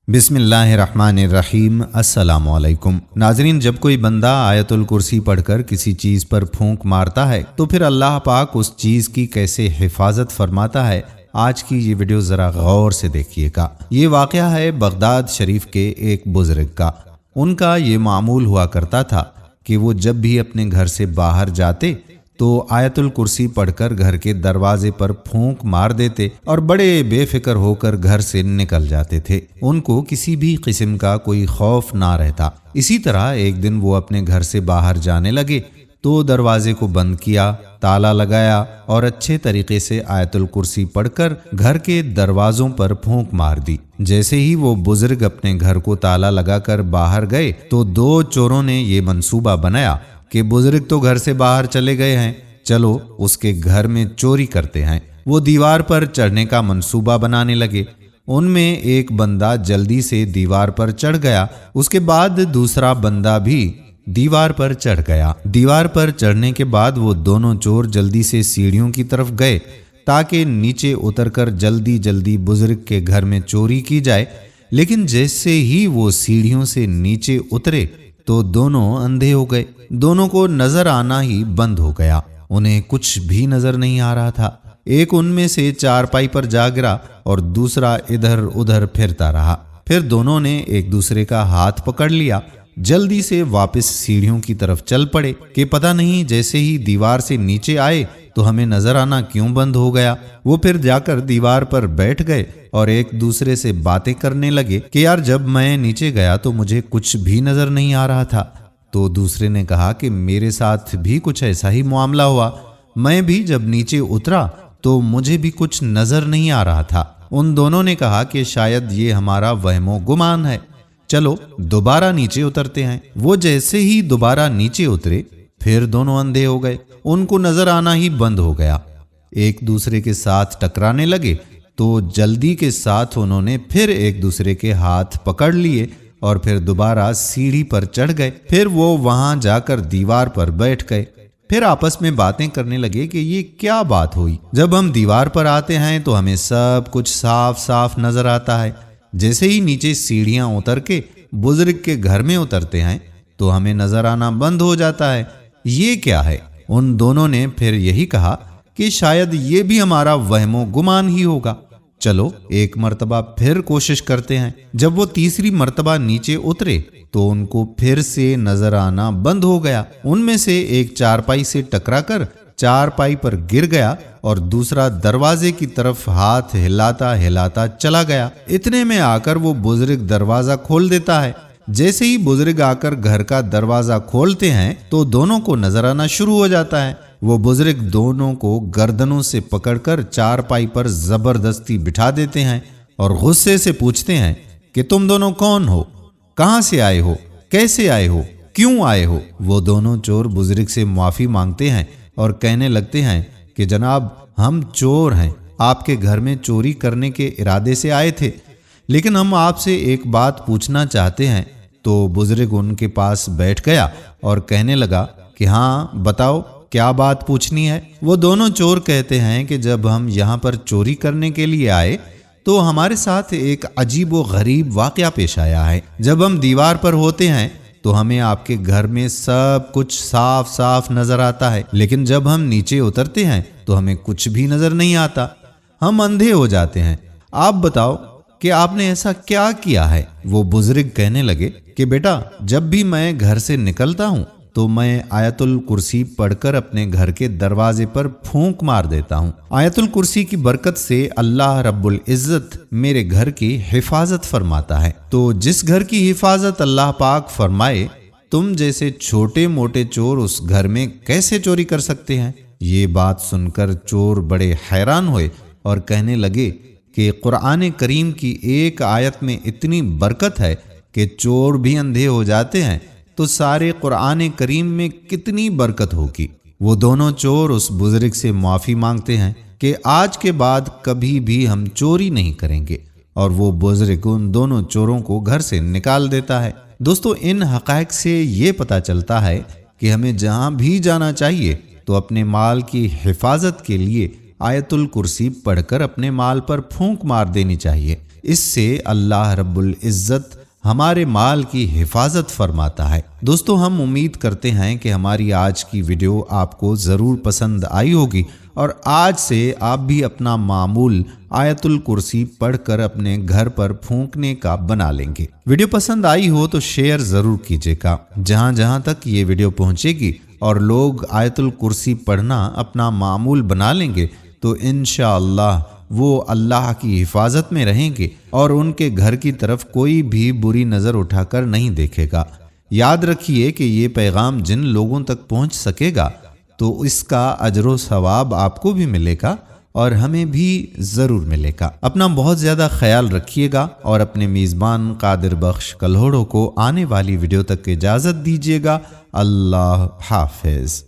बिस्मिल्लाहिर्रहमानिर्रहीम। अस्सलामु अलैकुम। नाजरीन, जब कोई बंदा आयतुल कुर्सी पढ़कर किसी चीज़ पर फूंक मारता है तो फिर अल्लाह पाक उस चीज़ की कैसे हिफाजत फरमाता है, आज की ये वीडियो ज़रा गौर से देखिएगा। ये वाक़या है बगदाद शरीफ के एक बुज़ुर्ग का। उनका ये मामूल हुआ करता था कि वो जब भी अपने घर से बाहर जाते तो आयतुल कुर्सी पढ़कर घर के दरवाजे पर फूंक मार देते और बड़े बेफिक्र होकर घर से निकल जाते थे। उनको किसी भी किस्म का कोई खौफ ना रहता। इसी तरह एक दिन वो अपने घर से बाहर जाने लगे तो दरवाजे को बंद किया, ताला लगाया और अच्छे तरीके से आयतुल कुर्सी पढ़कर घर के दरवाजों पर फूंक मार दी। जैसे ही वो बुजुर्ग अपने घर को ताला लगाकर बाहर गए तो दो चोरों ने ये मंसूबा बनाया कि बुजुर्ग तो घर से बाहर चले गए हैं, चलो उसके घर में चोरी करते हैं। वो दीवार पर चढ़ने का मंसूबा बनाने लगे। उनमें एक बंदा जल्दी से दीवार पर चढ़ गया, उसके बाद दूसरा बंदा भी दीवार पर चढ़ गया। दीवार पर चढ़ने के बाद वो दोनों चोर जल्दी से सीढ़ियों की तरफ गए ताकि नीचे उतरकर जल्दी जल्दी बुजुर्ग के घर में चोरी की जाए। लेकिन जैसे ही वो सीढ़ियों से नीचे उतरे तो दोनों अंधे हो गए। दोनों को नजर आना ही बंद हो गया। उन्हें कुछ भी नजर नहीं आ रहा था। एक उनमें से चारपाई पर जा गिरा और दूसरा इधर उधर फिरता रहा। फिर दोनों ने एक दूसरे का हाथ पकड़ लिया, जल्दी से वापस सीढ़ियों की तरफ चल पड़े कि पता नहीं जैसे ही दीवार से नीचे आए तो हमें नजर आना क्यों बंद हो गया। वो फिर जाकर दीवार पर बैठ गए और एक दूसरे से बातें करने लगे कि यार, जब मैं नीचे गया तो मुझे कुछ भी नजर नहीं आ रहा था। तो दूसरे ने कहा कि मेरे साथ भी कुछ ऐसा ही मामला हुआ। मैं भी जब नीचे उतरा तो मुझे भी कुछ नजर नहीं आ रहा था। उन दोनों ने कहा कि शायद ये हमारा वहमो गुमान है, चलो दोबारा नीचे उतरते हैं। वो जैसे ही दोबारा नीचे उतरे फिर दोनों अंधे हो गए। उनको नजर आना ही बंद हो गया। एक दूसरे के साथ टकराने लगे तो जल्दी के साथ उन्होंने फिर एक दूसरे के हाथ पकड़ लिए और फिर दोबारा सीढ़ी पर चढ़ गए। फिर वो वहां जाकर दीवार पर बैठ गए। फिर आपस में बातें करने लगे कि ये क्या बात हुई, जब हम दीवार पर आते हैं तो हमें सब कुछ साफ साफ नजर आता है, जैसे ही नीचे सीढ़ियां उतर के बुजुर्ग के घर में उतरते हैं तो हमें नजर आना बंद हो जाता है, ये क्या है। उन दोनों ने फिर यही कहा कि शायद ये भी हमारा वहमो गुमान ही होगा, चलो एक मर्तबा फिर कोशिश करते हैं। जब वो तीसरी मर्तबा नीचे उतरे तो उनको फिर से नजर आना बंद हो गया। उनमें से एक चारपाई से टकराकर चारपाई पर गिर गया और दूसरा दरवाजे की तरफ हाथ हिलाता हिलाता चला गया। इतने में आकर वो बुजुर्ग दरवाजा खोल देता है। जैसे ही बुजुर्ग आकर घर का दरवाजा खोलते हैं तो दोनों को नजर आना शुरू हो जाता है। वो बुजुर्ग दोनों को गर्दनों से पकड़कर चारपाई पर जबरदस्ती बिठा देते हैं और गुस्से से पूछते हैं कि तुम दोनों कौन हो, कहां से आए हो, कैसे आए हो, क्यों आए हो। वो दोनों चोर बुजुर्ग से माफी मांगते हैं और कहने लगते हैं कि जनाब, हम चोर हैं, आपके घर में चोरी करने के इरादे से आए थे, लेकिन हम आपसे एक बात पूछना चाहते हैं। तो बुजुर्ग उनके पास बैठ गया और कहने लगा कि हाँ बताओ, क्या बात पूछनी है। वो दोनों चोर कहते हैं कि जब हम यहाँ पर चोरी करने के लिए आए तो हमारे साथ एक अजीब व गरीब वाकया पेश आया है। जब हम दीवार पर होते हैं तो हमें आपके घर में सब कुछ साफ साफ नजर आता है, लेकिन जब हम नीचे उतरते हैं तो हमें कुछ भी नजर नहीं आता, हम अंधे हो जाते हैं। आप बताओ कि आपने ऐसा क्या किया है। वो बुजुर्ग कहने लगे कि बेटा, जब भी मैं घर से निकलता हूँ तो मैं आयतुल कुर्सी पढ़कर अपने घर के दरवाजे पर फूंक मार देता हूँ। आयतुल कुर्सी की बरकत से अल्लाह रब्बुल इज्जत मेरे घर की हिफाजत फरमाता है। तो जिस घर की हिफाजत अल्लाह पाक फरमाए, तुम जैसे छोटे मोटे चोर उस घर में कैसे चोरी कर सकते हैं। ये बात सुनकर चोर बड़े हैरान हुए और कहने लगे कि कुरान करीम की एक आयत में इतनी बरकत है कि चोर भी अंधे हो जाते हैं, तो सारे कुरान करीम में कितनी बरकत होगी। वो दोनों चोर उस बुजुर्ग से माफी मांगते हैं कि आज के बाद कभी भी हम चोरी नहीं करेंगे, और वो बुजुर्ग उन दोनों चोरों को घर से निकाल देता है। दोस्तों, इन हक़ाइक़ से ये पता चलता है कि हमें जहां भी जाना चाहिए तो अपने माल की हिफाजत के लिए आयतुल कुर्सी पढ़कर अपने माल पर फूंक मार देनी चाहिए। اس سے اللہ رب العزت ہمارے مال کی حفاظت فرماتا ہے۔ دوستو، ہم امید کرتے ہیں کہ ہماری آج کی ویڈیو آپ کو ضرور پسند آئی ہوگی اور آج سے آپ بھی اپنا معمول آیت الکرسی پڑھ کر اپنے گھر پر پھونکنے کا بنا لیں گے۔ ویڈیو پسند آئی ہو تو شیئر ضرور کیجیے گا۔ جہاں جہاں تک یہ ویڈیو پہنچے گی اور لوگ آیت الکرسی پڑھنا اپنا معمول بنا لیں گے تو انشاءاللہ وہ اللہ کی حفاظت میں رہیں گے اور ان کے گھر کی طرف کوئی بھی بری نظر اٹھا کر نہیں دیکھے گا۔ یاد رکھیے کہ یہ پیغام جن لوگوں تک پہنچ سکے گا تو اس کا اجر و ثواب آپ کو بھی ملے گا اور ہمیں بھی ضرور ملے گا۔ اپنا بہت زیادہ خیال رکھیے گا اور اپنے میزبان قادر بخش کلہوڑو کو آنے والی ویڈیو تک اجازت دیجیے گا۔ اللہ حافظ۔